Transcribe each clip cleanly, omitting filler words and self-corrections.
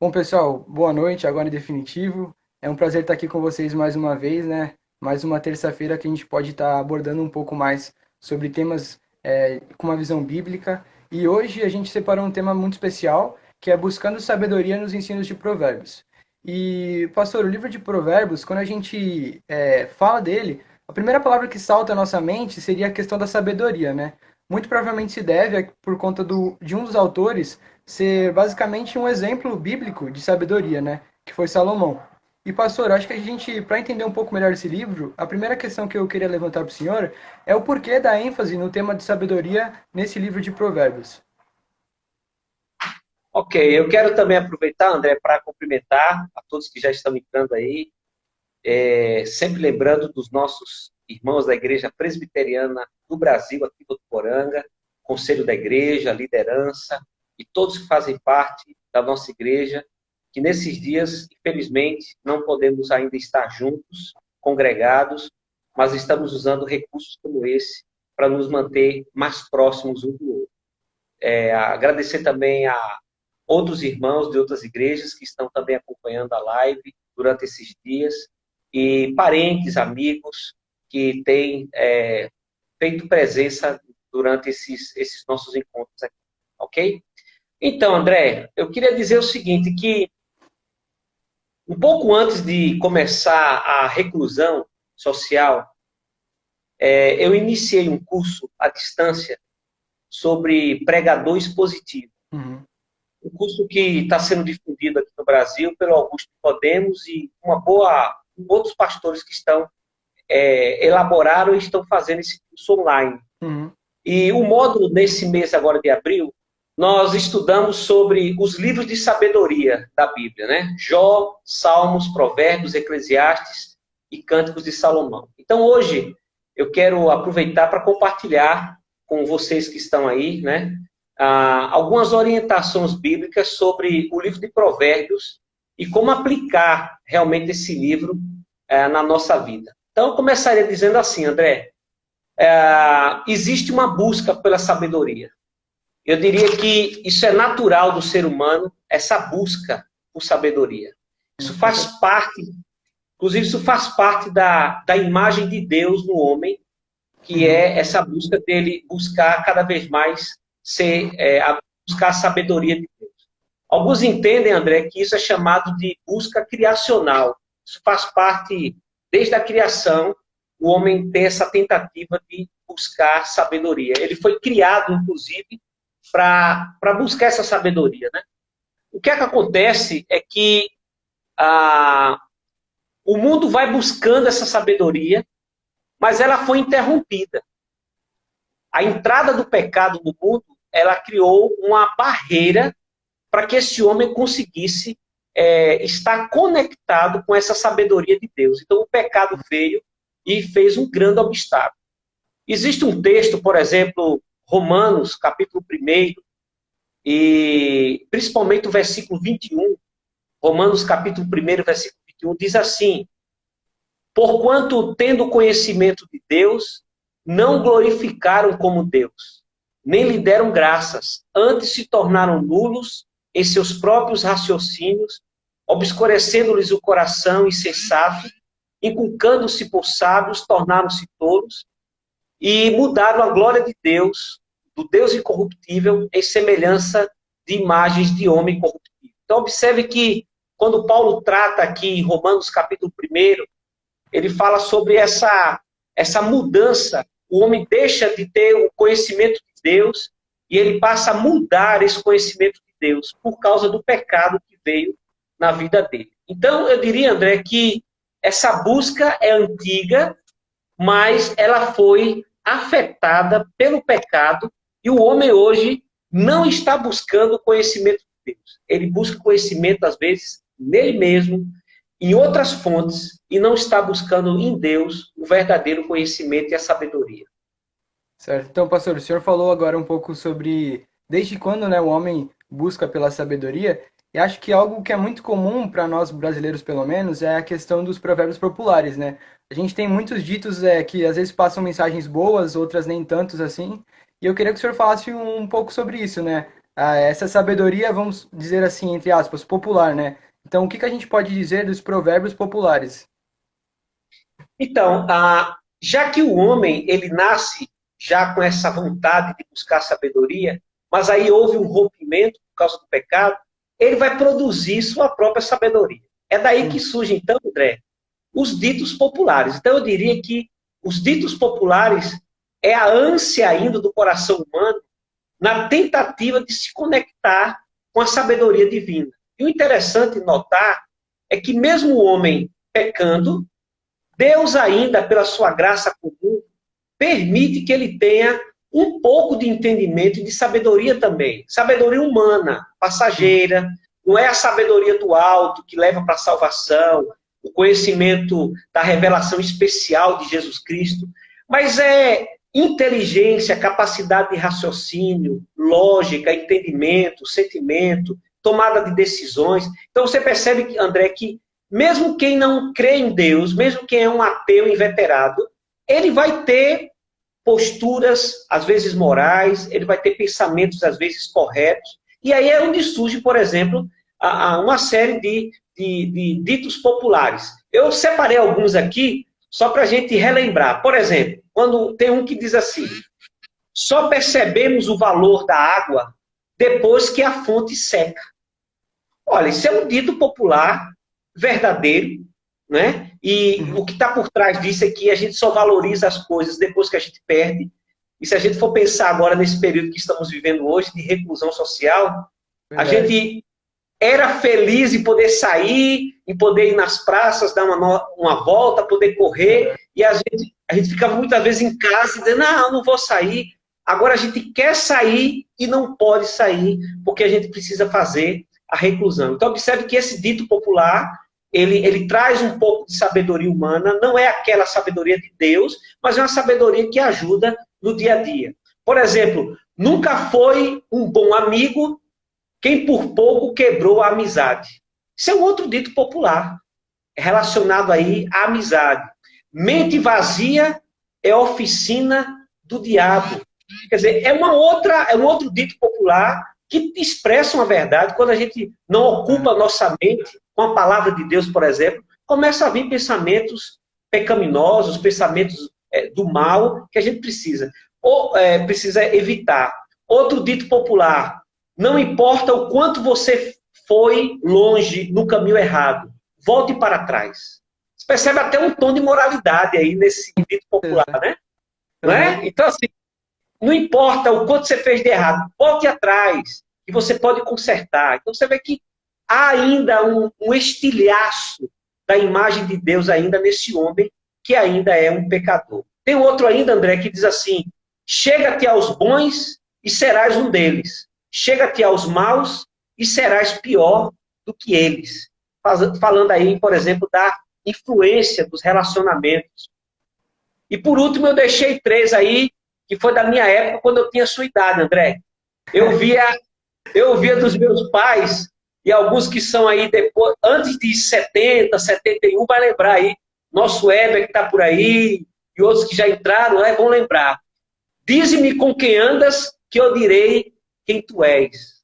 Bom, pessoal, boa noite, agora em definitivo. É um prazer estar aqui com vocês mais uma vez, né? Mais uma terça-feira que a gente pode estar abordando um pouco mais sobre temas com uma visão bíblica. E hoje a gente separou um tema muito especial, que é buscando sabedoria nos ensinos de Provérbios. E, pastor, o livro de Provérbios, quando a gente fala dele, a primeira palavra que salta à nossa mente seria a questão da sabedoria, né? Muito provavelmente se deve por conta de um dos autores ser basicamente um exemplo bíblico de sabedoria, né? Que foi Salomão. E, pastor, acho que a gente, para entender um pouco melhor esse livro, a primeira questão que eu queria levantar para o senhor é o porquê da ênfase no tema de sabedoria nesse livro de Provérbios. Ok, eu quero também aproveitar, André, para cumprimentar a todos que já estão entrando aí, sempre lembrando dos nossos irmãos da Igreja Presbiteriana do Brasil, aqui do Poranga, Conselho da Igreja, liderança e todos que fazem parte da nossa igreja, que nesses dias, infelizmente, não podemos ainda estar juntos, congregados, mas estamos usando recursos como esse para nos manter mais próximos um do outro. Agradecer também a outros irmãos de outras igrejas que estão também acompanhando a live durante esses dias, e parentes, amigos que têm feito presença durante esses nossos encontros aqui, ok? Então, André, eu queria dizer o seguinte, que um pouco antes de começar a reclusão social, eu iniciei um curso à distância sobre pregador expositivo. Uhum. Um curso que está sendo difundido aqui no Brasil pelo Augusto Podemos e outros pastores que estão elaboraram e estão fazendo esse curso online. Uhum. E o módulo nesse mês agora de abril, nós estudamos sobre os livros de sabedoria da Bíblia, né? Jó, Salmos, Provérbios, Eclesiastes e Cânticos de Salomão. Então hoje eu quero aproveitar para compartilhar com vocês que estão aí, né? Algumas orientações bíblicas sobre o livro de Provérbios e como aplicar realmente esse livro na nossa vida. Então, eu começaria dizendo assim, André, existe uma busca pela sabedoria. Eu diria que isso é natural do ser humano, essa busca por sabedoria. Isso faz parte, inclusive isso faz parte da imagem de Deus no homem, que Uhum. é essa busca dele buscar cada vez mais buscar a sabedoria de Deus. Alguns entendem, André, que isso é chamado de busca criacional. Isso faz parte, desde a criação, o homem tem essa tentativa de buscar sabedoria. Ele foi criado, inclusive, para buscar essa sabedoria. Né? O que é que acontece é que o mundo vai buscando essa sabedoria, mas ela foi interrompida. A entrada do pecado no mundo, ela criou uma barreira para que esse homem conseguisse estar conectado com essa sabedoria de Deus. Então, o pecado veio e fez um grande obstáculo. Existe um texto, por exemplo, Romanos, capítulo 1, e principalmente o versículo 21, Romanos, capítulo 1, versículo 21, diz assim: porquanto, tendo conhecimento de Deus, não glorificaram como Deus, nem lhe deram graças, antes se tornaram nulos em seus próprios raciocínios, obscurecendo-lhes o coração insensato, inculcando-se por sábios, tornaram-se tolos, e mudaram a glória de Deus, do Deus incorruptível, em semelhança de imagens de homem corruptível. Então, observe que, quando Paulo trata aqui em Romanos capítulo 1, ele fala sobre essa mudança. O homem deixa de ter o conhecimento de Deus e ele passa a mudar esse conhecimento de Deus por causa do pecado que veio na vida dele. Então, eu diria, André, que essa busca é antiga, mas ela foi afetada pelo pecado e o homem hoje não está buscando o conhecimento de Deus. Ele busca conhecimento, às vezes, nele mesmo, em outras fontes, e não está buscando em Deus o verdadeiro conhecimento e a sabedoria. Certo. Então, pastor, o senhor falou agora um pouco sobre desde quando, né, o homem busca pela sabedoria, e acho que algo que é muito comum para nós brasileiros, pelo menos, é a questão dos provérbios populares, né? A gente tem muitos ditos que às vezes passam mensagens boas, outras nem tantos assim, e eu queria que o senhor falasse um pouco sobre isso, né? essa sabedoria, vamos dizer assim, entre aspas, popular, né? Então, o que que a gente pode dizer dos provérbios populares? Então, já que o homem ele nasce já com essa vontade de buscar sabedoria, mas aí houve um rompimento por causa do pecado, ele vai produzir sua própria sabedoria. É daí que Hum. surge, então, André, os ditos populares. Então, eu diria que os ditos populares é a ânsia ainda do coração humano na tentativa de se conectar com a sabedoria divina. E o interessante notar é que mesmo o homem pecando, Deus ainda, pela sua graça comum, permite que ele tenha um pouco de entendimento e de sabedoria também. Sabedoria humana, passageira, não é a sabedoria do alto que leva para a salvação, o conhecimento da revelação especial de Jesus Cristo, mas é inteligência, capacidade de raciocínio, lógica, entendimento, sentimento, tomada de decisões. Então você percebe, André, que mesmo quem não crê em Deus, mesmo quem é um ateu inveterado, ele vai ter posturas, às vezes morais, ele vai ter pensamentos, às vezes corretos. E aí é onde surge, por exemplo, uma série de ditos populares. Eu separei alguns aqui, só para a gente relembrar. Por exemplo, quando tem um que diz assim: só percebemos o valor da água depois que a fonte seca. Olha, isso é um dito popular, verdadeiro, né? E Uhum. o que está por trás disso é que a gente só valoriza as coisas depois que a gente perde. E se a gente for pensar agora nesse período que estamos vivendo hoje, de reclusão social, a Verdade. gente era feliz em poder sair, em poder ir nas praças, dar uma volta, poder correr, e a gente ficava muitas vezes em casa dizendo, não, não vou sair. Agora a gente quer sair e não pode sair, porque a gente precisa fazer a reclusão. Então observe que esse dito popular, ele traz um pouco de sabedoria humana, não é aquela sabedoria de Deus, mas é uma sabedoria que ajuda no dia a dia. Por exemplo, nunca foi um bom amigo quem por pouco quebrou a amizade. Isso é um outro dito popular, relacionado aí à amizade. Mente vazia é oficina do diabo. Quer dizer, é um outro dito popular que expressa uma verdade. Quando a gente não ocupa a nossa mente com a palavra de Deus, por exemplo, começa a vir pensamentos pecaminosos, pensamentos do mal que a gente precisa evitar. Outro dito popular: não importa o quanto você foi longe no caminho errado, volte para trás. Você percebe até um tom de moralidade aí nesse dito popular, né? Não Uhum. é? Então, assim, não importa o quanto você fez de errado, volte atrás, que você pode consertar. Então, você vê que há ainda um estilhaço da imagem de Deus ainda nesse homem que ainda é um pecador. Tem outro ainda, André, que diz assim: chega-te aos bons e serás um deles. Chega-te aos maus e serás pior do que eles. Falando aí, por exemplo, da influência dos relacionamentos. E por último, eu deixei três aí, que foi da minha época, quando eu tinha sua idade, André. Eu via, eu via dos meus pais, e alguns que são aí depois, antes de 70, 71, vai lembrar aí. Nosso Heber que está por aí, e outros que já entraram, vão lembrar. Dize-me com quem andas, que eu direi quem tu és.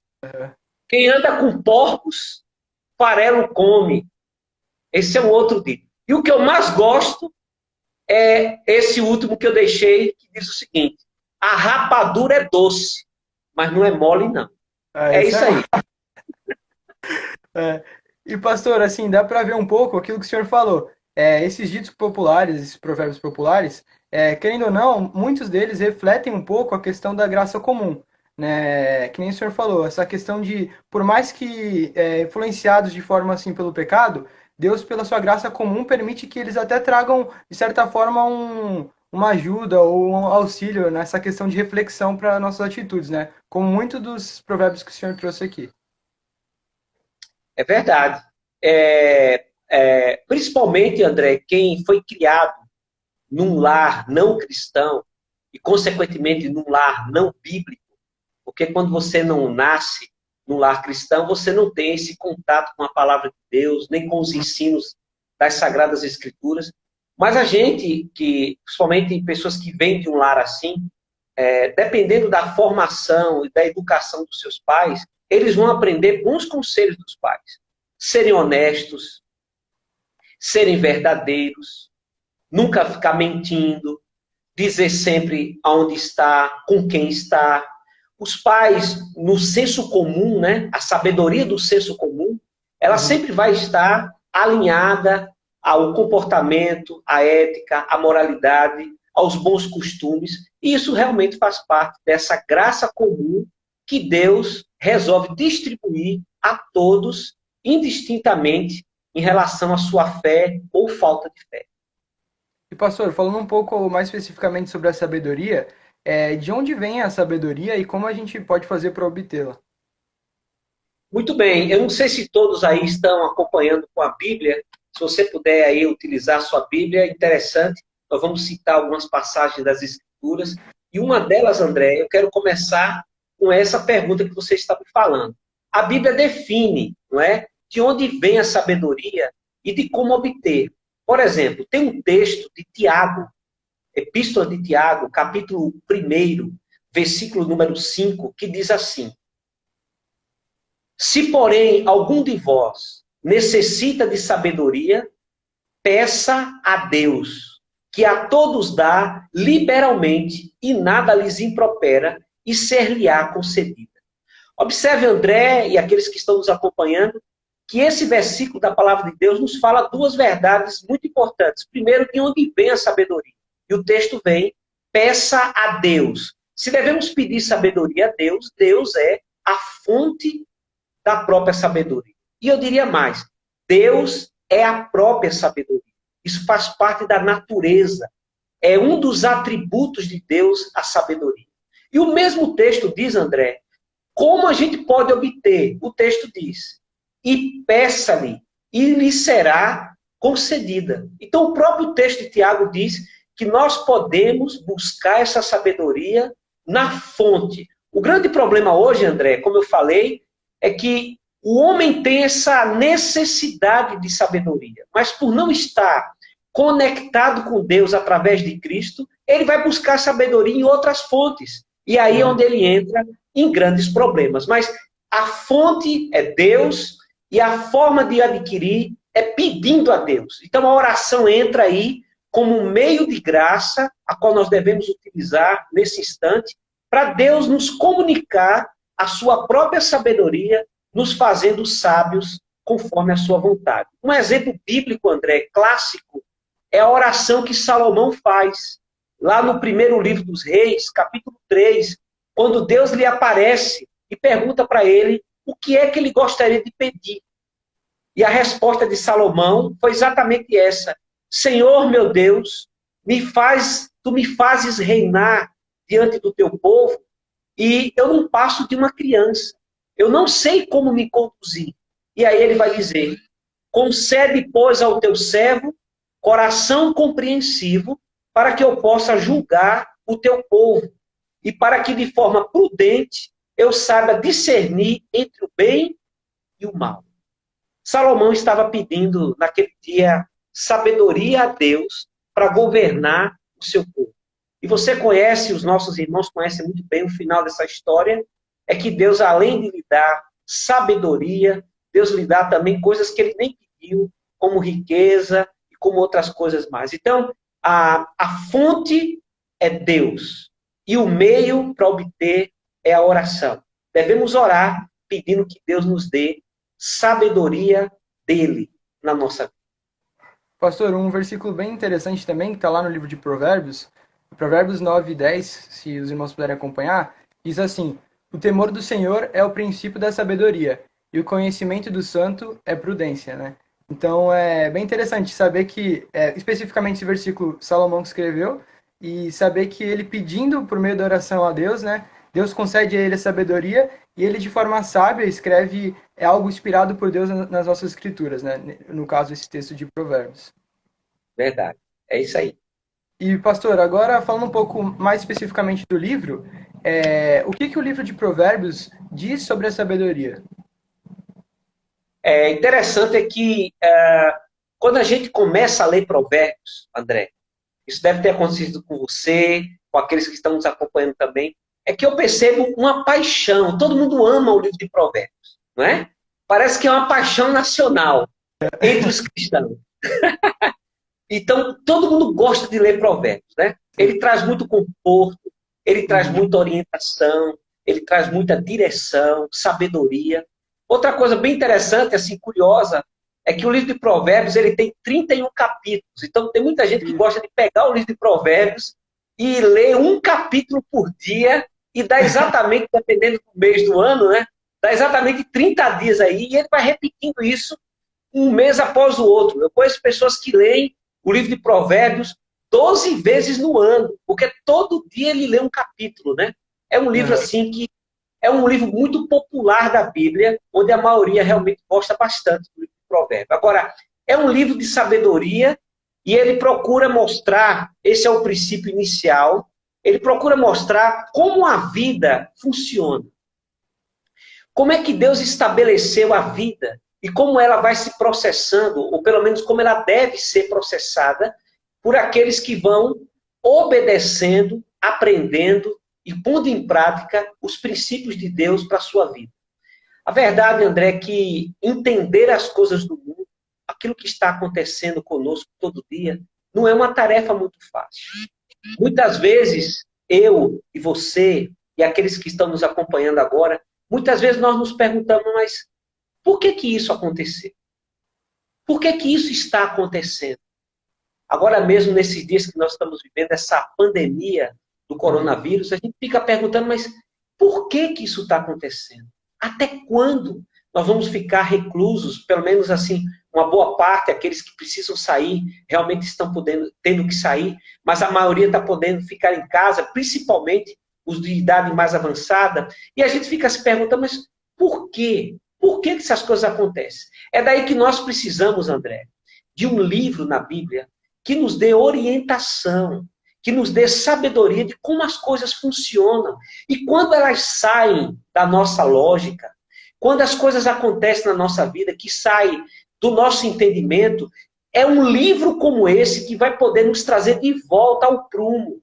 Quem anda com porcos, farelo come. Esse é um outro dito. E o que eu mais gosto é esse último que eu deixei, que diz o seguinte: a rapadura é doce, mas não é mole, não. É Esse isso é. aí. É. E, pastor, assim, dá para ver um pouco aquilo que o senhor falou. Esses ditos populares, esses provérbios populares, querendo ou não, muitos deles refletem um pouco a questão da graça comum, né? Que nem o senhor falou, essa questão de, por mais que influenciados de forma assim pelo pecado, Deus, pela sua graça comum, permite que eles até tragam, de certa forma, uma ajuda ou um auxílio nessa questão de reflexão para nossas atitudes, né? Como muito dos provérbios que o senhor trouxe aqui. É verdade. Principalmente, André, quem foi criado num lar não cristão e, consequentemente, num lar não bíblico, porque quando você não nasce num lar cristão, você não tem esse contato com a palavra de Deus, nem com os ensinos das Sagradas Escrituras. Mas a gente, principalmente pessoas que vêm de um lar assim, dependendo da formação e da educação dos seus pais, eles vão aprender bons conselhos dos pais. Serem honestos, serem verdadeiros, nunca ficar mentindo, dizer sempre aonde está, com quem está. Os pais, no senso comum, né, a sabedoria do senso comum, ela sempre vai estar alinhada ao comportamento, à ética, à moralidade, aos bons costumes. E isso realmente faz parte dessa graça comum que Deus resolve distribuir a todos, indistintamente, em relação à sua fé ou falta de fé. E pastor, falando um pouco mais especificamente sobre a sabedoria, de onde vem a sabedoria e como a gente pode fazer para obtê-la? Muito bem, eu não sei se todos aí estão acompanhando com a Bíblia. Se você puder aí utilizar a sua Bíblia, é interessante. Nós vamos citar algumas passagens das Escrituras. E uma delas, André, eu quero começar com essa pergunta que você está me falando. A Bíblia define, não é, de onde vem a sabedoria e de como obter. Por exemplo, tem um texto de Tiago, Epístola de Tiago, capítulo 1, versículo número 5, que diz assim: se, porém, algum de vós necessita de sabedoria, peça a Deus, que a todos dá liberalmente e nada lhes impropera, e ser-lhe-á concedida. Observe, André, e aqueles que estão nos acompanhando, que esse versículo da palavra de Deus nos fala duas verdades muito importantes. Primeiro, de onde vem a sabedoria? E o texto vem, peça a Deus. Se devemos pedir sabedoria a Deus, Deus é a fonte da própria sabedoria. E eu diria mais, Deus é a própria sabedoria. Isso faz parte da natureza. É um dos atributos de Deus, a sabedoria. E o mesmo texto diz, André, como a gente pode obter? O texto diz, e peça-lhe, e lhe será concedida. Então o próprio texto de Tiago diz que nós podemos buscar essa sabedoria na fonte. O grande problema hoje, André, como eu falei, é que o homem tem essa necessidade de sabedoria, mas por não estar conectado com Deus através de Cristo, ele vai buscar sabedoria em outras fontes. E aí é onde ele entra em grandes problemas. Mas a fonte é Deus e a forma de adquirir é pedindo a Deus. Então a oração entra aí como um meio de graça, a qual nós devemos utilizar nesse instante, para Deus nos comunicar a sua própria sabedoria, nos fazendo sábios conforme a sua vontade. Um exemplo bíblico, André, clássico, é a oração que Salomão faz, lá no primeiro livro dos Reis, capítulo 3, quando Deus lhe aparece e pergunta para ele o que é que ele gostaria de pedir. E a resposta de Salomão foi exatamente essa: Senhor meu Deus, tu me fazes reinar diante do teu povo, e eu não passo de uma criança. Eu não sei como me conduzir. E aí ele vai dizer: concede, pois, ao teu servo coração compreensivo, para que eu possa julgar o teu povo, e para que de forma prudente eu saiba discernir entre o bem e o mal. Salomão estava pedindo naquele dia sabedoria a Deus para governar o seu povo. E você conhece, os nossos irmãos conhecem muito bem o final dessa história, é que Deus, além de lhe dar sabedoria, Deus lhe dá também coisas que ele nem pediu, como riqueza e como outras coisas mais. Então, a fonte é Deus. E o meio para obter é a oração. Devemos orar pedindo que Deus nos dê sabedoria dele na nossa vida. Pastor, um versículo bem interessante também, que está lá no livro de Provérbios, Provérbios 9 e 10, se os irmãos puderem acompanhar, diz assim: o temor do Senhor é o princípio da sabedoria, e o conhecimento do santo é prudência, né? Então é bem interessante saber que, especificamente esse versículo Salomão escreveu, e saber que ele pedindo por meio da oração a Deus, né? Deus concede a ele a sabedoria, e ele de forma sábia escreve algo inspirado por Deus nas nossas escrituras, né? No caso, esse texto de Provérbios. Verdade, é isso aí. E, pastor, agora falando um pouco mais especificamente do livro, o que o livro de Provérbios diz sobre a sabedoria? É interessante é que quando a gente começa a ler Provérbios, André, isso deve ter acontecido com você, com aqueles que estão nos acompanhando também, é que eu percebo uma paixão. Todo mundo ama o livro de Provérbios, não é? Parece que é uma paixão nacional entre os cristãos. Então, todo mundo gosta de ler Provérbios, né? Ele traz muito conforto, ele traz muita orientação, ele traz muita direção, sabedoria. Outra coisa bem interessante, assim, curiosa, é que o livro de Provérbios ele tem 31 capítulos. Então, tem muita gente que gosta de pegar o livro de Provérbios e ler um capítulo por dia e dá exatamente, dependendo do mês do ano, né? Dá exatamente 30 dias aí e ele vai repetindo isso um mês após o outro. Eu conheço pessoas que leem o livro de Provérbios 12 vezes no ano, porque todo dia ele lê um capítulo, né? É um livro assim que é um livro muito popular da Bíblia, onde a maioria realmente gosta bastante do livro de Provérbios. Agora, é um livro de sabedoria e ele procura mostrar, esse é o princípio inicial, ele procura mostrar como a vida funciona. Como é que Deus estabeleceu a vida e como ela vai se processando, ou pelo menos como ela deve ser processada por aqueles que vão obedecendo, aprendendo e pondo em prática os princípios de Deus para a sua vida. A verdade, André, é que entender as coisas do mundo, aquilo que está acontecendo conosco todo dia, não é uma tarefa muito fácil. Muitas vezes, eu e você, e aqueles que estão nos acompanhando agora, muitas vezes nós nos perguntamos, mas por que que isso aconteceu? Por que que isso está acontecendo? Agora mesmo, nesses dias que nós estamos vivendo, essa pandemia do coronavírus, a gente fica perguntando, mas por que que isso está acontecendo? Até quando nós vamos ficar reclusos? Pelo menos assim, uma boa parte, aqueles que precisam sair, realmente estão tendo que sair, mas a maioria está podendo ficar em casa, principalmente os de idade mais avançada, e a gente fica se perguntando, mas por quê? Por que essas coisas acontecem? É daí que nós precisamos, André, de um livro na Bíblia que nos dê orientação, que nos dê sabedoria de como as coisas funcionam. E quando elas saem da nossa lógica, quando as coisas acontecem na nossa vida, que saem do nosso entendimento, é um livro como esse que vai poder nos trazer de volta ao prumo,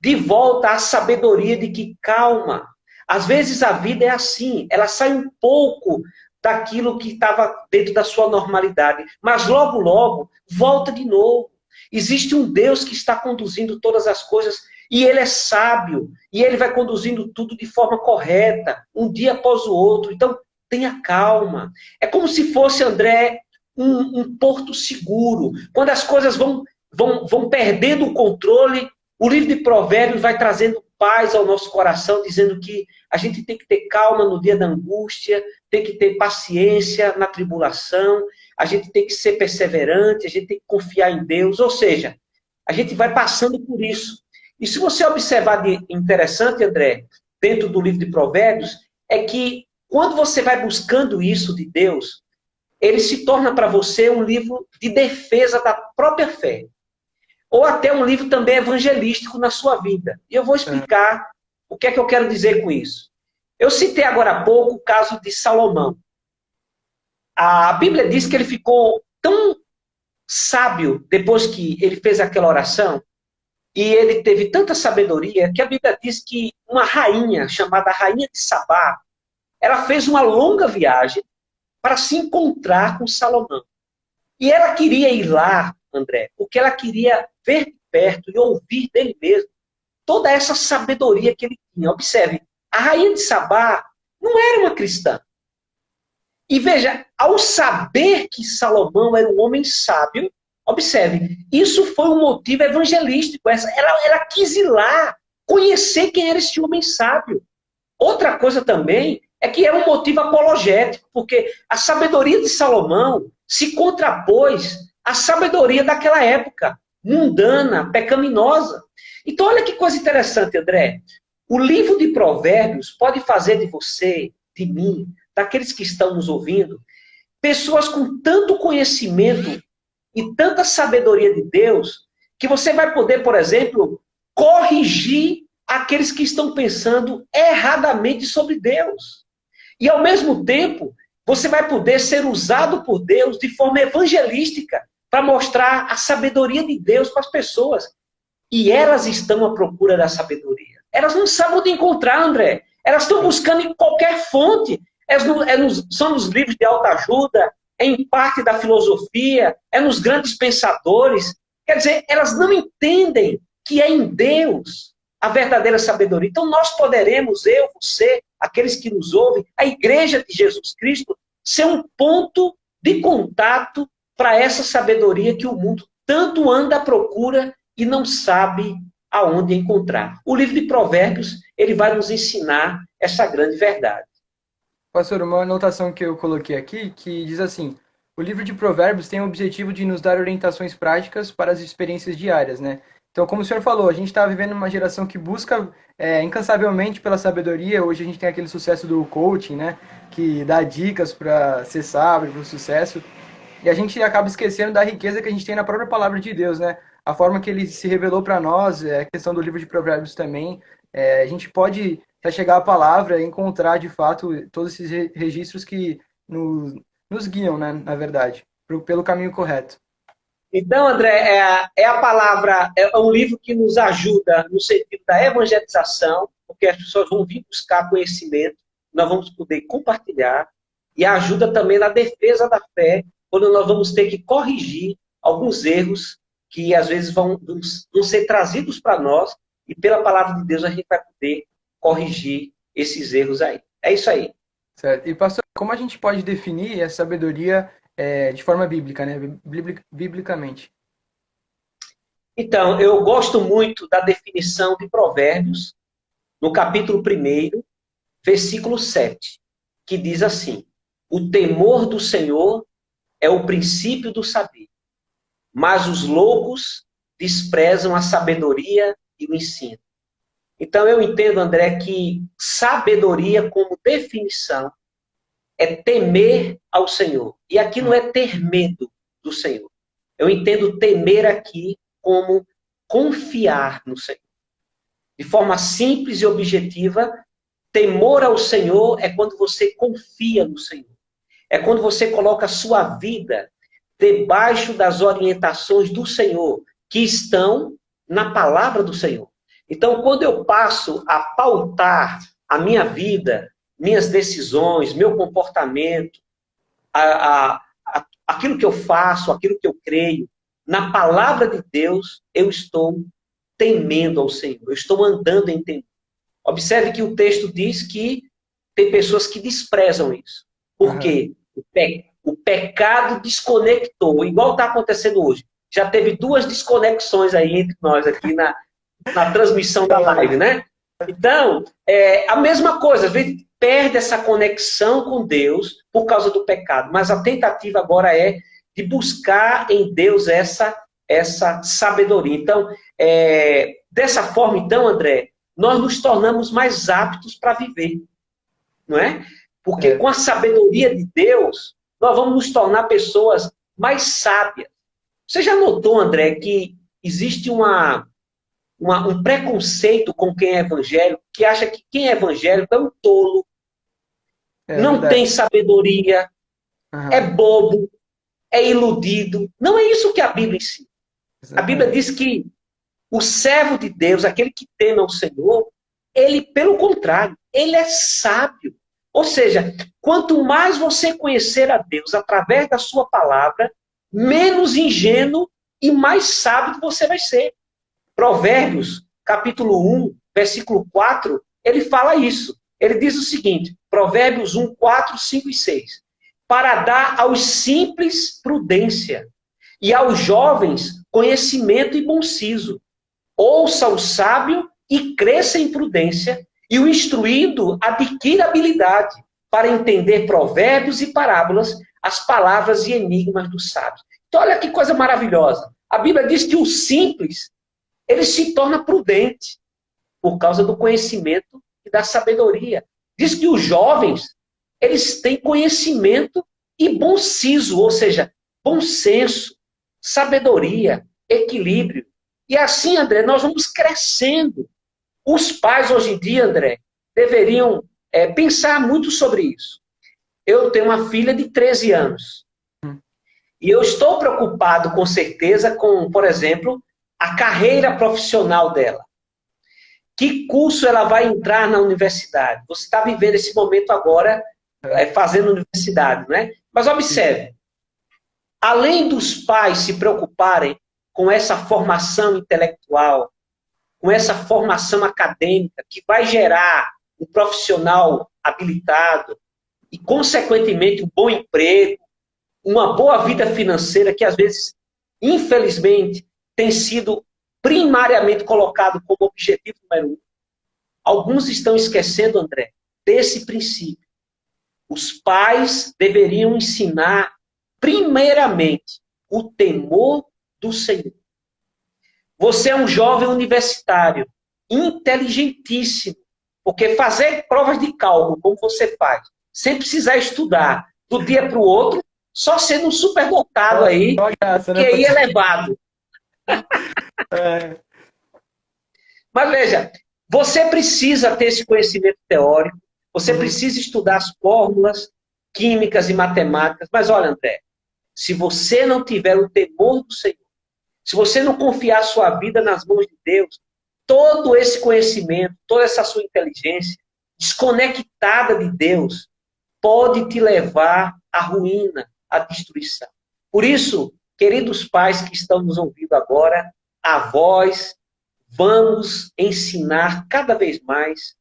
de volta à sabedoria de que, calma, às vezes a vida é assim, ela sai um pouco daquilo que estava dentro da sua normalidade, mas logo, logo, volta de novo. Existe um Deus que está conduzindo todas as coisas e Ele é sábio e Ele vai conduzindo tudo de forma correta, um dia após o outro. Então, tenha calma. É como se fosse, André, um porto seguro. Quando as coisas vão perdendo o controle, o livro de Provérbios vai trazendo paz ao nosso coração, dizendo que a gente tem que ter calma no dia da angústia, tem que ter paciência na tribulação, a gente tem que ser perseverante, a gente tem que confiar em Deus, ou seja, a gente vai passando por isso. E se você observar de interessante, André, dentro do livro de Provérbios, é que quando você vai buscando isso de Deus, ele se torna para você um livro de defesa da própria fé. Ou até um livro também evangelístico na sua vida. E eu vou explicar o que é que eu quero dizer com isso. Eu citei agora há pouco o caso de Salomão. A Bíblia diz que ele ficou tão sábio depois que ele fez aquela oração, e ele teve tanta sabedoria, que a Bíblia diz que uma rainha, chamada Rainha de Sabá, ela fez uma longa viagem para se encontrar com Salomão. E ela queria ir lá, André, porque ela queria ver de perto e ouvir dele mesmo toda essa sabedoria que ele tinha. Observe, a Rainha de Sabá não era uma cristã. E veja, ao saber que Salomão era um homem sábio, observe, isso foi um motivo evangelístico. Ela quis ir lá, conhecer quem era esse homem sábio. Outra coisa também é que era um motivo apologético, porque a sabedoria de Salomão se contrapôs à sabedoria daquela época, mundana, pecaminosa. Então, olha que coisa interessante, André. O livro de Provérbios pode fazer de você, de mim, daqueles que estão nos ouvindo, pessoas com tanto conhecimento e tanta sabedoria de Deus, que você vai poder, por exemplo, corrigir aqueles que estão pensando erradamente sobre Deus. E, ao mesmo tempo, você vai poder ser usado por Deus de forma evangelística para mostrar a sabedoria de Deus para as pessoas. E elas estão à procura da sabedoria. Elas não sabem onde encontrar, André. Elas estão buscando em qualquer fonte. São nos livros de autoajuda, é em parte da filosofia, é nos grandes pensadores. Quer dizer, elas não entendem que é em Deus a verdadeira sabedoria. Então nós poderemos, eu, você, aqueles que nos ouvem, a Igreja de Jesus Cristo, ser um ponto de contato para essa sabedoria que o mundo tanto anda à procura e não sabe aonde encontrar. O livro de Provérbios, ele vai nos ensinar essa grande verdade. Pastor, uma anotação que eu coloquei aqui, que diz assim: o livro de Provérbios tem o objetivo de nos dar orientações práticas para as experiências diárias, né? Então, como o senhor falou, a gente está vivendo uma geração que busca incansavelmente pela sabedoria. Hoje a gente tem aquele sucesso do coaching, né? Que dá dicas para ser sábio, para o sucesso. E a gente acaba esquecendo da riqueza que a gente tem na própria palavra de Deus, né? A forma que ele se revelou para nós, a questão do livro de Provérbios também. A gente pode, para chegar à palavra, encontrar de fato todos esses registros que nos guiam, né? Na verdade, pelo caminho correto. Então, André, é a palavra, é um livro que nos ajuda no sentido da evangelização, porque as pessoas vão vir buscar conhecimento, nós vamos poder compartilhar, e ajuda também na defesa da fé, quando nós vamos ter que corrigir alguns erros que às vezes vão ser trazidos para nós, e pela palavra de Deus a gente vai poder corrigir esses erros aí. É isso aí. Certo. E, pastor, como a gente pode definir a sabedoria de forma bíblica, né? Biblicamente? Então, eu gosto muito da definição de Provérbios, no capítulo 1, versículo 7, que diz assim: o temor do Senhor é o princípio do saber, mas os loucos desprezam a sabedoria e o ensino. Então eu entendo, André, que sabedoria como definição é temer ao Senhor. E aqui não é ter medo do Senhor. Eu entendo temer aqui como confiar no Senhor. De forma simples e objetiva, temor ao Senhor é quando você confia no Senhor. É quando você coloca a sua vida debaixo das orientações do Senhor, que estão na palavra do Senhor. Então, quando eu passo a pautar a minha vida, minhas decisões, meu comportamento, aquilo que eu faço, aquilo que eu creio, na palavra de Deus, eu estou temendo ao Senhor, eu estou andando em temor. Observe que o texto diz que tem pessoas que desprezam isso. Por quê? O pecado desconectou, igual está acontecendo hoje. Já teve 2 desconexões aí entre nós aqui na transmissão da live, né? Então, a mesma coisa, às vezes perde essa conexão com Deus por causa do pecado, mas a tentativa agora é de buscar em Deus essa sabedoria. Então, dessa forma, então, André, nós nos tornamos mais aptos para viver, não é? Porque com a sabedoria de Deus, nós vamos nos tornar pessoas mais sábias. Você já notou, André, que existe um preconceito com quem é evangélico, que acha que quem é evangélico é um tolo, não tem sabedoria, é bobo, é iludido. Não é isso que a Bíblia ensina. A Bíblia diz que o servo de Deus, aquele que teme ao Senhor, ele, pelo contrário, ele é sábio. Ou seja, quanto mais você conhecer a Deus através da sua palavra, menos ingênuo e mais sábio você vai ser. Provérbios, capítulo 1, versículo 4, ele fala isso. Ele diz o seguinte, Provérbios 1, 4, 5 e 6. Para dar aos simples prudência e aos jovens conhecimento e bom siso. Ouça o sábio e cresça em prudência, e o instruído adquira habilidade para entender provérbios e parábolas, as palavras e enigmas dos sábios. Então, olha que coisa maravilhosa. A Bíblia diz que o simples, ele se torna prudente por causa do conhecimento e da sabedoria. Diz que os jovens, eles têm conhecimento e bom siso, ou seja, bom senso, sabedoria, equilíbrio. E assim, André, nós vamos crescendo. Os pais, hoje em dia, André, deveriam pensar muito sobre isso. Eu tenho uma filha de 13 anos. E eu estou preocupado, com certeza, com, por exemplo, a carreira profissional dela. Que curso ela vai entrar na universidade? Você está vivendo esse momento agora, fazendo universidade, né? Mas observe, além dos pais se preocuparem com essa formação intelectual, com essa formação acadêmica, que vai gerar um profissional habilitado e, consequentemente, um bom emprego, uma boa vida financeira, que às vezes, infelizmente, tem sido primariamente colocado como objetivo número 1. Alguns estão esquecendo, André, desse princípio. Os pais deveriam ensinar, primeiramente, o temor do Senhor. Você é um jovem universitário, inteligentíssimo, porque fazer provas de cálculo, como você faz, sem precisar estudar do dia para o outro, só sendo um superdotado aí, graça, que aí é elevado. É. Mas veja, você precisa ter esse conhecimento teórico, você precisa estudar as fórmulas químicas e matemáticas, mas olha, André, se você não tiver o temor do Senhor, se você não confiar a sua vida nas mãos de Deus, todo esse conhecimento, toda essa sua inteligência desconectada de Deus, pode te levar à ruína, à destruição. Por isso, queridos pais que estão nos ouvindo agora, avós, vamos ensinar cada vez mais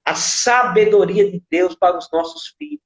a sabedoria de Deus para os nossos filhos.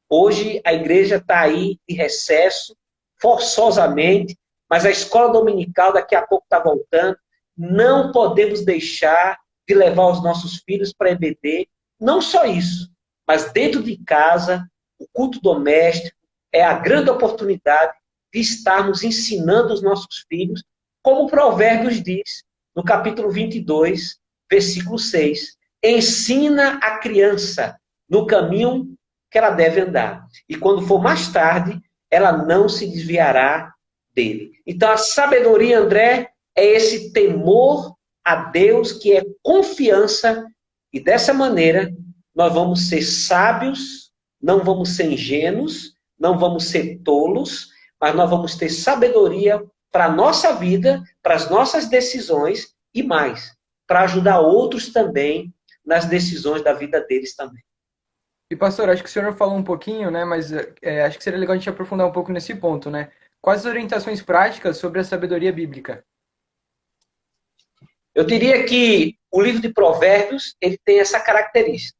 Hoje a igreja está aí de recesso, forçosamente, mas a escola dominical daqui a pouco está voltando. Não podemos deixar de levar os nossos filhos para a EBD. Não só isso, mas dentro de casa, o culto doméstico é a grande oportunidade de estarmos ensinando os nossos filhos, como o Provérbios diz, no capítulo 22, versículo 6. Ensina a criança no caminho que ela deve andar. E quando for mais tarde, ela não se desviará dele. Então, a sabedoria, André, é esse temor a Deus, que é confiança, e dessa maneira nós vamos ser sábios, não vamos ser ingênuos, não vamos ser tolos, mas nós vamos ter sabedoria para a nossa vida, para as nossas decisões e mais, para ajudar outros também nas decisões da vida deles também. E pastor, acho que o senhor falou um pouquinho, né? Mas acho que seria legal a gente aprofundar um pouco nesse ponto, né? Quais as orientações práticas sobre a sabedoria bíblica? Eu diria que o livro de Provérbios, ele tem essa característica.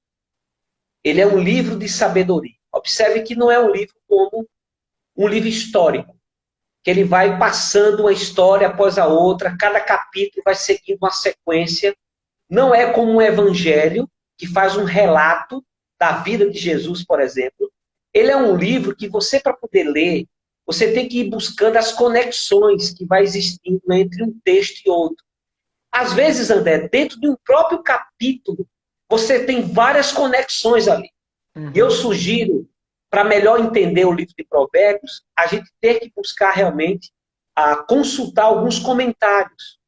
Ele é um livro de sabedoria. Observe que não é um livro como um livro histórico, que ele vai passando uma história após a outra, cada capítulo vai seguindo uma sequência. Não é como um evangelho, que faz um relato da vida de Jesus, por exemplo. Ele é um livro que você, para poder ler, você tem que ir buscando as conexões que vai existindo entre um texto e outro. Às vezes, André, dentro de um próprio capítulo, você tem várias conexões ali. E eu sugiro, para melhor entender o livro de Provérbios, a gente ter que buscar realmente a consultar alguns comentários.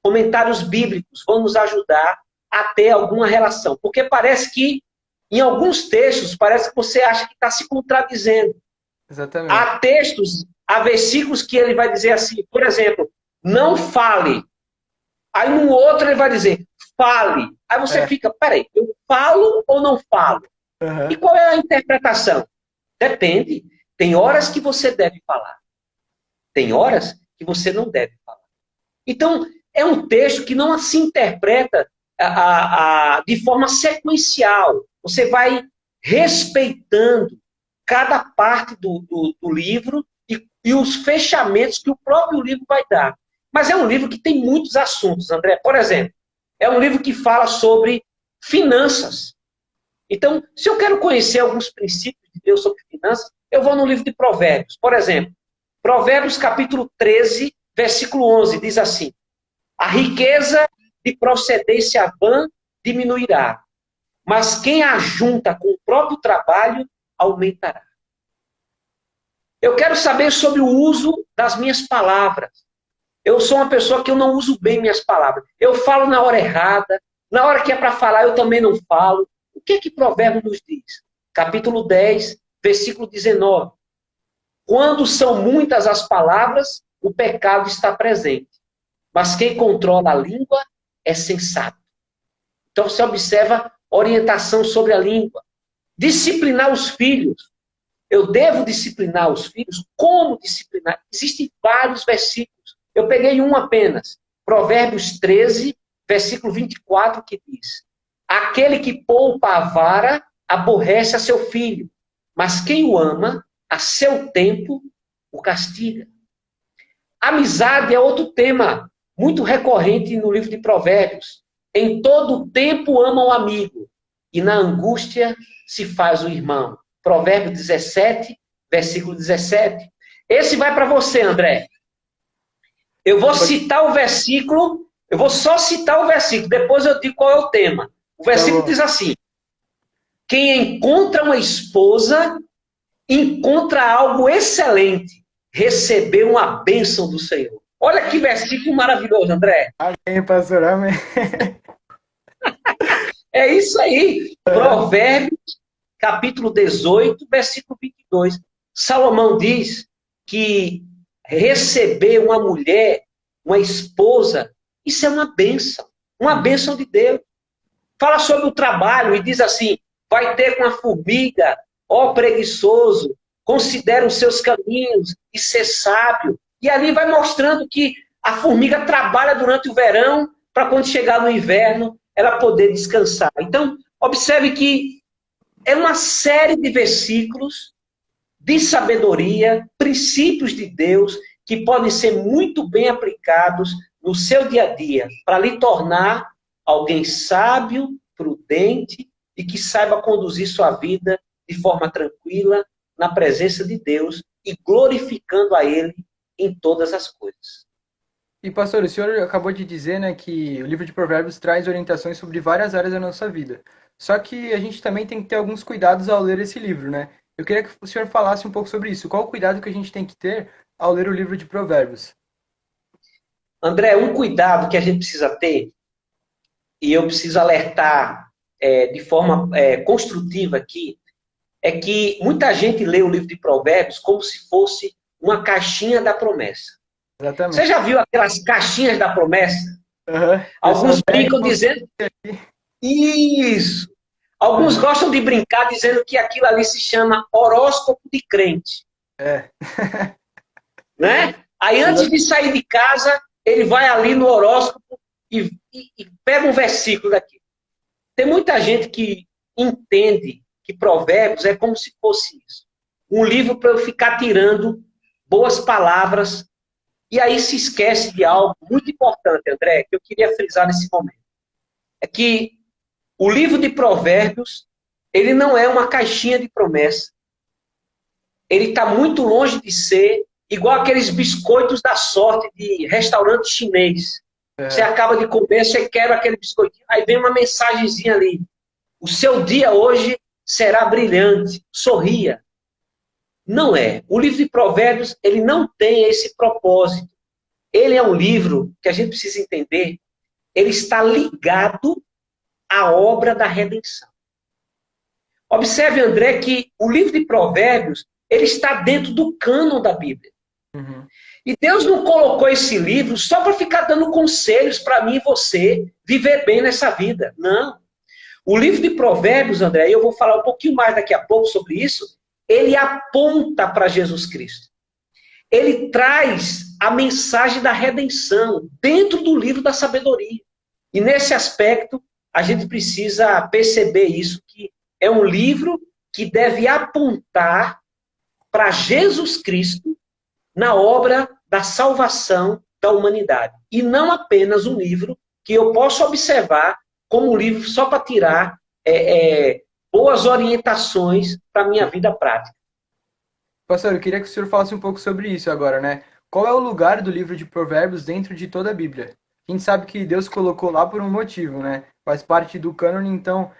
Comentários bíblicos vão nos ajudar a ter alguma relação. Porque parece que, em alguns textos, parece que você acha que está se contradizendo. Exatamente. Há textos, há versículos que ele vai dizer assim, por exemplo, não fale. Aí no outro ele vai dizer, fale. Aí você fica, peraí, eu falo ou não falo? E qual é a interpretação? Depende. Tem horas que você deve falar. Tem horas que você não deve falar. Então, é um texto que não se interpreta de forma sequencial. Você vai respeitando cada parte do livro e os fechamentos que o próprio livro vai dar. Mas é um livro que tem muitos assuntos, André. Por exemplo, é um livro que fala sobre finanças. Então, se eu quero conhecer alguns princípios de Deus sobre finanças, eu vou no livro de Provérbios. Por exemplo, Provérbios capítulo 13, versículo 11, diz assim: a riqueza de procedência vã diminuirá, mas quem a junta com o próprio trabalho aumentará. Eu quero saber sobre o uso das minhas palavras. Eu sou uma pessoa que eu não uso bem minhas palavras. Eu falo na hora errada, na hora que é para falar eu também não falo. O que é que Provérbios nos diz? Capítulo 10, versículo 19. Quando são muitas as palavras, o pecado está presente. mas quem controla a língua é sensato. Então você observa orientação sobre a língua. Disciplinar os filhos. Eu devo disciplinar os filhos? Como disciplinar? Existem vários versículos. Eu peguei um apenas. Provérbios 13, versículo 24, que diz: aquele que poupa a vara aborrece a seu filho, mas quem o ama, a seu tempo, o castiga. Amizade é outro tema muito recorrente no livro de Provérbios. Em todo tempo ama o amigo, e na angústia se faz o irmão. Provérbio 17, versículo 17. Esse vai para você, André. Eu vou citar o versículo, eu vou só citar o versículo, depois eu digo qual é o tema. O versículo diz assim: quem encontra uma esposa, encontra algo excelente, recebeu uma bênção do Senhor. Olha que versículo maravilhoso, André. Amém, pastor, amém. É isso aí. Provérbios, capítulo 18, versículo 22. Salomão diz que receber uma mulher, uma esposa, isso é uma bênção de Deus. Fala sobre o trabalho e diz assim: vai ter com a formiga, ó preguiçoso, considera os seus caminhos e ser sábio. E ali vai mostrando que a formiga trabalha durante o verão para quando chegar no inverno ela poder descansar. Então, observe que é uma série de versículos de sabedoria, princípios de Deus, que podem ser muito bem aplicados no seu dia a dia, para lhe tornar alguém sábio, prudente e que saiba conduzir sua vida de forma tranquila, na presença de Deus e glorificando a Ele em todas as coisas. E pastor, o senhor acabou de dizer, né, que o livro de Provérbios traz orientações sobre várias áreas da nossa vida. Só que a gente também tem que ter alguns cuidados ao ler esse livro, né? Eu queria que o senhor falasse um pouco sobre isso. Qual o cuidado que a gente tem que ter ao ler o livro de Provérbios? André, um cuidado que a gente precisa ter, e eu preciso alertar de forma construtiva aqui, é que muita gente lê o livro de Provérbios como se fosse uma caixinha da promessa. Exatamente. Você já viu aquelas caixinhas da promessa? Uhum. Alguns brincam dizendo... Isso! Alguns gostam de brincar dizendo que aquilo ali se chama horóscopo de crente. É. Né? Aí antes de sair de casa, ele vai ali no horóscopo e pega um versículo daqui. Tem muita gente que entende que Provérbios é como se fosse isso. Um livro para eu ficar tirando boas palavras. E aí se esquece de algo muito importante, André, que eu queria frisar nesse momento. É que o livro de Provérbios, ele não é uma caixinha de promessa. Ele está muito longe de ser igual aqueles biscoitos da sorte de restaurante chinês. Você acaba de comer, você quebra aquele biscoitinho, aí vem uma mensagenzinha ali. O seu dia hoje será brilhante, sorria. Não é. O livro de Provérbios, ele não tem esse propósito. Ele é um livro que a gente precisa entender, ele está ligado à obra da redenção. Observe, André, que o livro de Provérbios, ele está dentro do cânon da Bíblia. Uhum. E Deus não colocou esse livro só para ficar dando conselhos para mim e você viver bem nessa vida. Não. O livro de Provérbios, André, e eu vou falar um pouquinho mais daqui a pouco sobre isso, ele aponta para Jesus Cristo. Ele traz a mensagem da redenção dentro do livro da sabedoria. E nesse aspecto, a gente precisa perceber isso, que é um livro que deve apontar para Jesus Cristo na obra da salvação da humanidade. E não apenas um livro que eu posso observar como um livro só para tirar boas orientações para a minha vida prática. Pastor, eu queria que o senhor falasse um pouco sobre isso agora, né? Qual é o lugar do livro de Provérbios dentro de toda a Bíblia? A gente sabe que Deus colocou lá por um motivo, né? Faz parte do cânone, então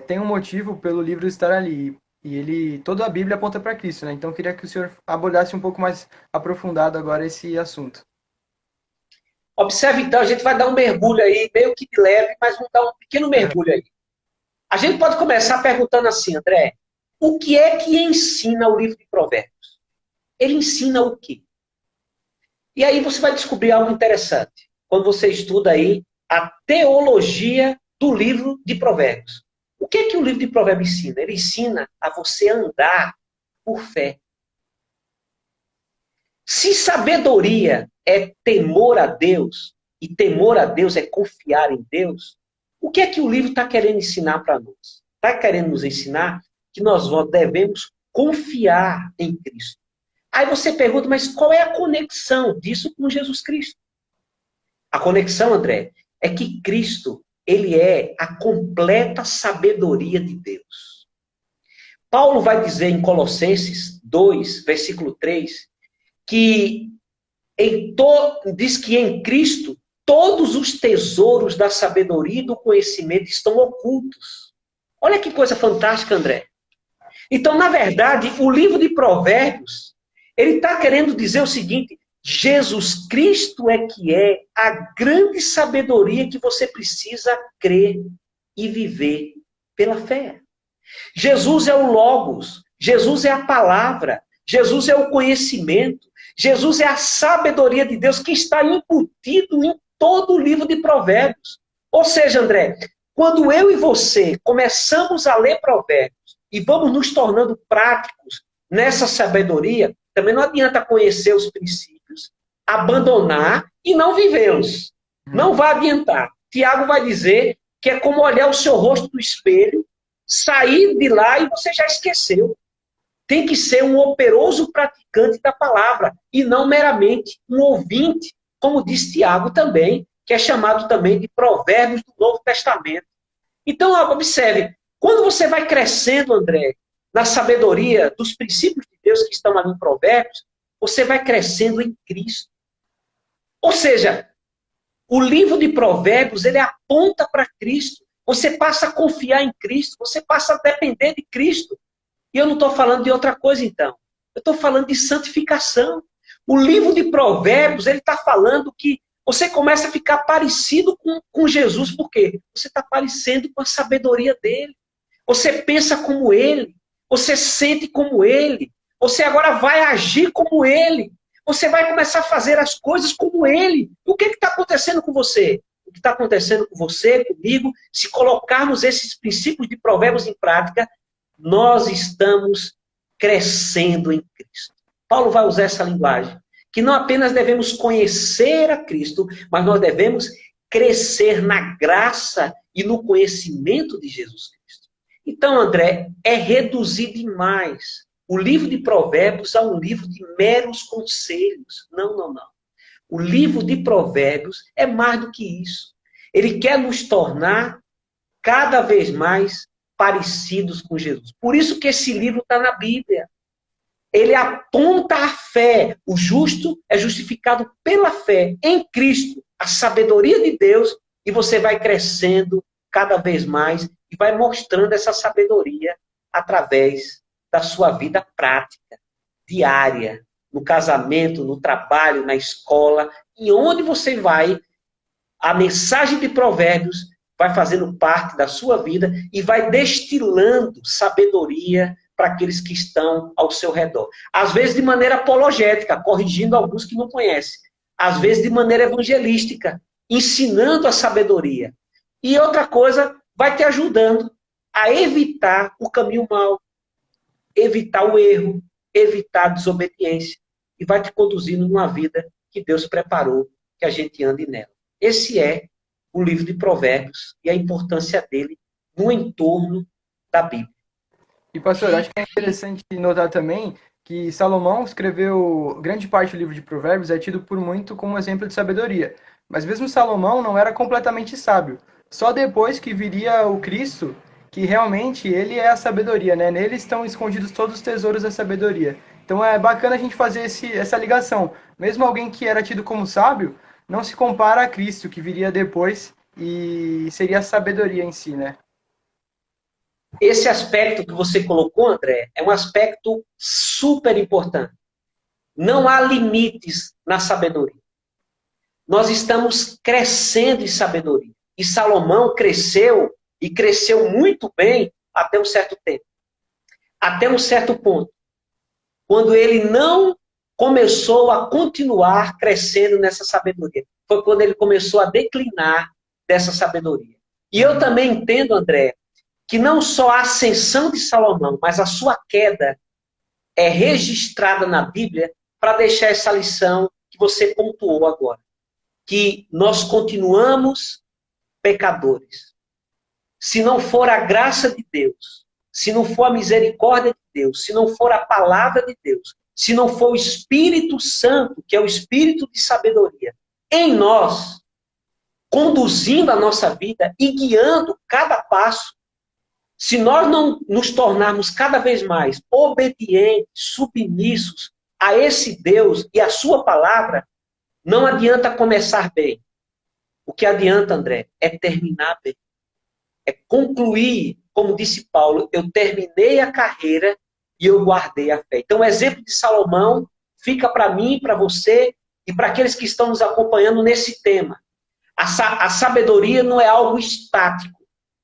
tem um motivo pelo livro estar ali. E toda a Bíblia aponta para Cristo, né? Então eu queria que o senhor abordasse um pouco mais aprofundado agora esse assunto. Observe então, a gente vai dar um mergulho aí, meio que de leve, mas vamos dar um pequeno mergulho aí. A gente pode começar perguntando assim, André, o que é que ensina o livro de Provérbios? Ele ensina o quê? E aí você vai descobrir algo interessante. quando você estuda aí a teologia do livro de Provérbios. O que é que o livro de Provérbios ensina? Ele ensina a você andar por fé. Se sabedoria é temor a Deus, e temor a Deus é confiar em Deus, o que é que o livro está querendo ensinar para nós? Está querendo nos ensinar que nós devemos confiar em Cristo. Aí você pergunta, mas qual é a conexão disso com Jesus Cristo? A conexão, André, é que Cristo, ele é a completa sabedoria de Deus. Paulo vai dizer em Colossenses 2, versículo 3, que diz que em Cristo todos os tesouros da sabedoria e do conhecimento estão ocultos. Olha que coisa fantástica, André. Então, na verdade, o livro de Provérbios, ele está querendo dizer o seguinte: Jesus Cristo é que é a grande sabedoria que você precisa crer e viver pela fé. Jesus é o Logos, Jesus é a palavra, Jesus é o conhecimento, Jesus é a sabedoria de Deus que está embutido em todo o livro de Provérbios. Ou seja, André, quando eu e você começamos a ler Provérbios e vamos nos tornando práticos nessa sabedoria, também não adianta conhecer os princípios, abandonar e não vivê-los. Não vai adiantar. Tiago vai dizer que é como olhar o seu rosto no espelho, sair de lá e você já esqueceu. Tem que ser um operoso praticante da palavra e não meramente um ouvinte, como diz Tiago também, que é chamado também de Provérbios do Novo Testamento. Então, observe, quando você vai crescendo, André, na sabedoria dos princípios de Deus que estão ali em Provérbios, você vai crescendo em Cristo. Ou seja, o livro de Provérbios, ele aponta para Cristo. Você passa a confiar em Cristo, você passa a depender de Cristo. E eu não estou falando de outra coisa, então. Eu estou falando de santificação. O livro de Provérbios, ele está falando que você começa a ficar parecido com Jesus. Por quê? Você está parecendo com a sabedoria dele. Você pensa como ele. Você sente como ele. Você agora vai agir como ele. Você vai começar a fazer as coisas como ele. E o que está acontecendo com você? O que está acontecendo com você, comigo, se colocarmos esses princípios de Provérbios em prática, nós estamos crescendo em Cristo. Paulo vai usar essa linguagem, que não apenas devemos conhecer a Cristo, mas nós devemos crescer na graça e no conhecimento de Jesus Cristo. Então, André, é reduzir demais o livro de Provérbios a um livro de meros conselhos. Não, não, não. O livro de Provérbios é mais do que isso. Ele quer nos tornar cada vez mais parecidos com Jesus. Por isso que esse livro está na Bíblia. Ele aponta a fé. O justo é justificado pela fé em Cristo, a sabedoria de Deus, e você vai crescendo cada vez mais e vai mostrando essa sabedoria através da sua vida prática, diária, no casamento, no trabalho, na escola, e onde você vai, a mensagem de Provérbios vai fazendo parte da sua vida e vai destilando sabedoria para aqueles que estão ao seu redor. Às vezes de maneira apologética, corrigindo alguns que não conhecem. Às vezes de maneira evangelística, ensinando a sabedoria. E outra coisa, vai te ajudando a evitar o caminho mau, evitar o erro, evitar a desobediência. E vai te conduzindo numa vida que Deus preparou que a gente ande nela. Esse é o livro de Provérbios e a importância dele no entorno da Bíblia. E, pastor, acho que é interessante notar também que Salomão escreveu grande parte do livro de Provérbios, é tido por muito como exemplo de sabedoria. Mas mesmo Salomão não era completamente sábio. Só depois que viria o Cristo, que realmente ele é a sabedoria, né? Nele estão escondidos todos os tesouros da sabedoria. Então é bacana a gente fazer essa ligação. Mesmo alguém que era tido como sábio, não se compara a Cristo, que viria depois e seria a sabedoria em si, né? Esse aspecto que você colocou, André, é um aspecto super importante. Não há limites na sabedoria. Nós estamos crescendo em sabedoria. E Salomão cresceu, e cresceu muito bem até um certo tempo. Até um certo ponto. Quando ele não começou a continuar crescendo nessa sabedoria. foi quando ele começou a declinar dessa sabedoria. E eu também entendo, André, que não só a ascensão de Salomão, mas a sua queda é registrada na Bíblia para deixar essa lição que você pontuou agora. Que nós continuamos pecadores. Se não for a graça de Deus, se não for a misericórdia de Deus, se não for a palavra de Deus, se não for o Espírito Santo, que é o Espírito de sabedoria, em nós, conduzindo a nossa vida e guiando cada passo, se nós não nos tornarmos cada vez mais obedientes, submissos a esse Deus e a sua palavra, não adianta começar bem. O que adianta, André, é terminar bem. É concluir, como disse Paulo, eu terminei a carreira e eu guardei a fé. Então, o exemplo de Salomão fica para mim, para você e para aqueles que estão nos acompanhando nesse tema. A sabedoria não é algo estático,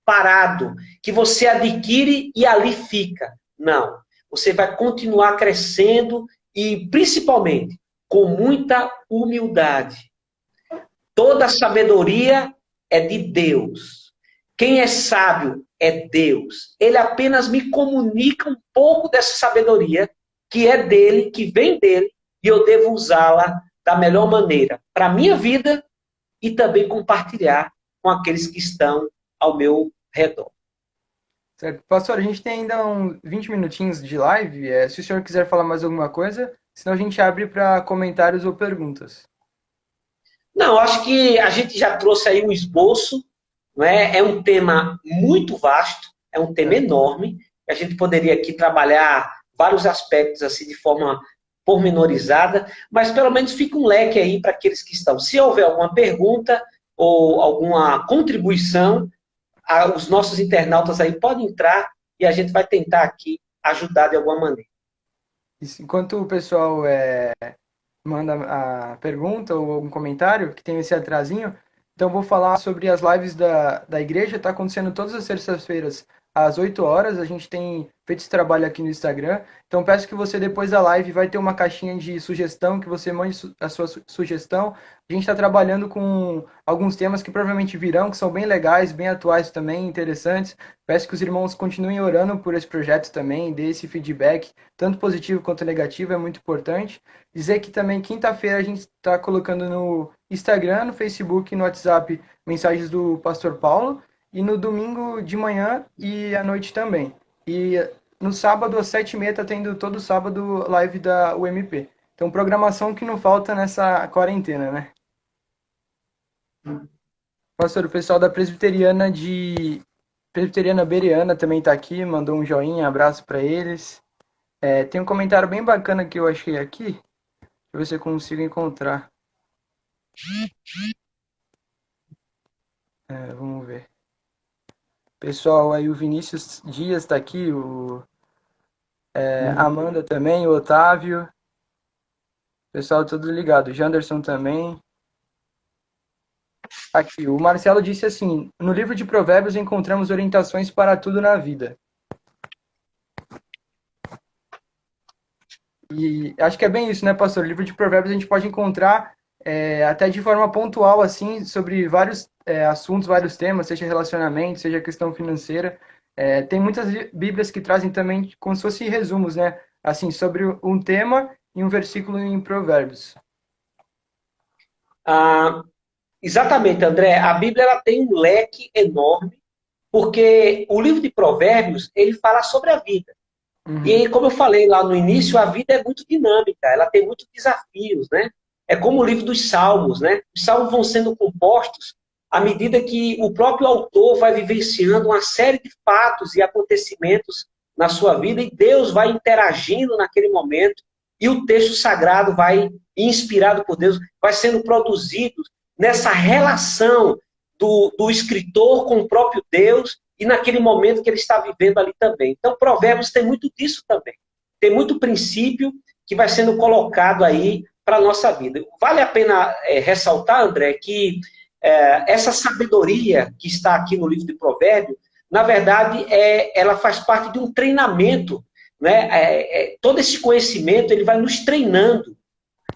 parado, que você adquire e ali fica. Não. Você vai continuar crescendo e, principalmente, com muita humildade. Toda sabedoria é de Deus. Quem é sábio é Deus. Ele apenas me comunica um pouco dessa sabedoria que é dele, que vem dele, e eu devo usá-la da melhor maneira para a minha vida e também compartilhar com aqueles que estão ao meu redor. Certo. Pastor, a gente tem ainda uns 20 minutinhos de live. Se o senhor quiser falar mais alguma coisa, senão a gente abre para comentários ou perguntas. Não, acho que a gente já trouxe aí um esboço, não é? É um tema muito vasto, é um tema enorme. A gente poderia aqui trabalhar vários aspectos assim de forma pormenorizada, mas pelo menos fica um leque aí para aqueles que estão. Se houver alguma pergunta ou alguma contribuição, os nossos internautas aí podem entrar e a gente vai tentar aqui ajudar de alguma maneira. Enquanto o pessoal manda a pergunta ou algum comentário, que tem esse atrasinho, então vou falar sobre as lives da igreja. Está acontecendo todas as terças-feiras às 8 horas. A gente tem feito esse trabalho aqui no Instagram. Então peço que você, depois da live, vai ter uma caixinha de sugestão, que você mande a sua sugestão. A gente está trabalhando com alguns temas que provavelmente virão, que são bem legais, bem atuais também, interessantes. Peço que os irmãos continuem orando por esse projeto também, dê esse feedback, tanto positivo quanto negativo, é muito importante. Dizer que também, quinta-feira, a gente está colocando no Instagram, no Facebook e no WhatsApp mensagens do Pastor Paulo, e no domingo de manhã e à noite também. E no sábado, às 7h30, está tendo todo sábado live da UMP. Então, programação que não falta nessa quarentena, né? Pastor, o pessoal da Presbiteriana Bereana também está aqui, mandou um joinha, abraço para eles. Tem um comentário bem bacana que eu achei aqui. Deixa eu ver se eu consigo encontrar. Vamos ver. Pessoal, aí o Vinícius Dias está aqui, Amanda também, o Otávio. Pessoal, tudo ligado. O Janderson também. Aqui, o Marcelo disse assim: no livro de Provérbios encontramos orientações para tudo na vida. E acho que é bem isso, né, pastor? O livro de Provérbios a gente pode encontrar até de forma pontual, assim, sobre vários assuntos, vários temas, seja relacionamento, seja questão financeira. Tem muitas bíblias que trazem também como se fossem resumos, né? Assim, sobre um tema e um versículo em Provérbios. Exatamente, André. A Bíblia ela tem um leque enorme, porque o livro de Provérbios, ele fala sobre a vida. Uhum. E como eu falei lá no início, a vida é muito dinâmica, ela tem muitos desafios, né? É como o livro dos Salmos, né? Os Salmos vão sendo compostos à medida que o próprio autor vai vivenciando uma série de fatos e acontecimentos na sua vida e Deus vai interagindo naquele momento e o texto sagrado vai, inspirado por Deus, vai sendo produzido nessa relação do escritor com o próprio Deus e naquele momento que ele está vivendo ali também. Então, Provérbios tem muito disso também. Tem muito princípio que vai sendo colocado aí para a nossa vida. Vale a pena ressaltar, André, que essa sabedoria que está aqui no livro de Provérbios, na verdade, ela faz parte de um treinamento, né? Todo esse conhecimento ele vai nos treinando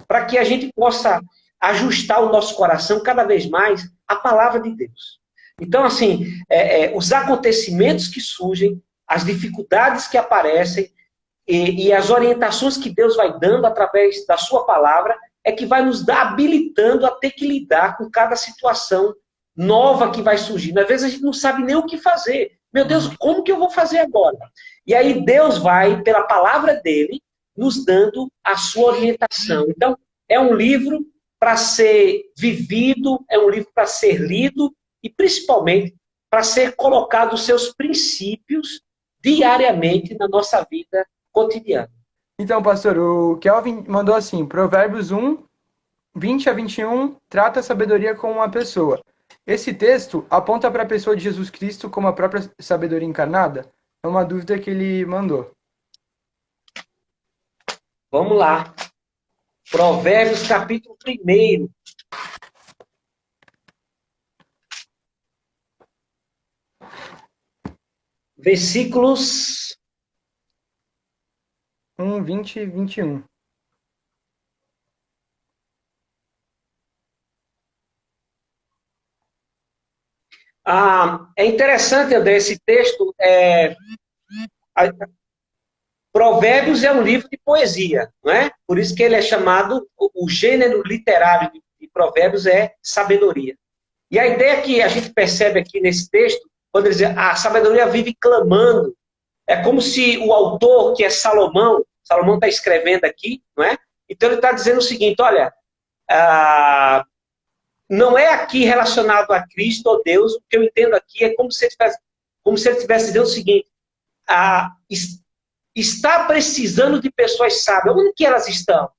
para que a gente possa ajustar o nosso coração cada vez mais à palavra de Deus. Então, assim, os acontecimentos que surgem, as dificuldades que aparecem e as orientações que Deus vai dando através da sua palavra é que vai nos dar habilitando a ter que lidar com cada situação nova que vai surgindo. Às vezes a gente não sabe nem o que fazer. Meu Deus, como que eu vou fazer agora? E aí Deus vai, pela palavra dele, nos dando a sua orientação. Então, é um livro para ser vivido, é um livro para ser lido e, principalmente, para ser colocado os seus princípios diariamente na nossa vida cotidiana. Então, pastor, o Kelvin mandou assim, Provérbios 1, 20 a 21, trata a sabedoria como uma pessoa. Esse texto aponta para a pessoa de Jesus Cristo como a própria sabedoria encarnada? É uma dúvida que ele mandou. Vamos lá. Provérbios, capítulo 1. Versículos 1, 20 e 21. É interessante, André, esse texto. Provérbios é um livro de poesia, não é? Por isso que ele é chamado, o gênero literário de Provérbios é sabedoria. E a ideia que a gente percebe aqui nesse texto, quando ele diz a sabedoria vive clamando, é como se o autor, que é Salomão está escrevendo aqui, não é? Então ele está dizendo o seguinte, olha, não é aqui relacionado a Cristo ou Deus, o que eu entendo aqui é como se ele estivesse dizendo o seguinte, está precisando de pessoas sábias. Onde que elas estão?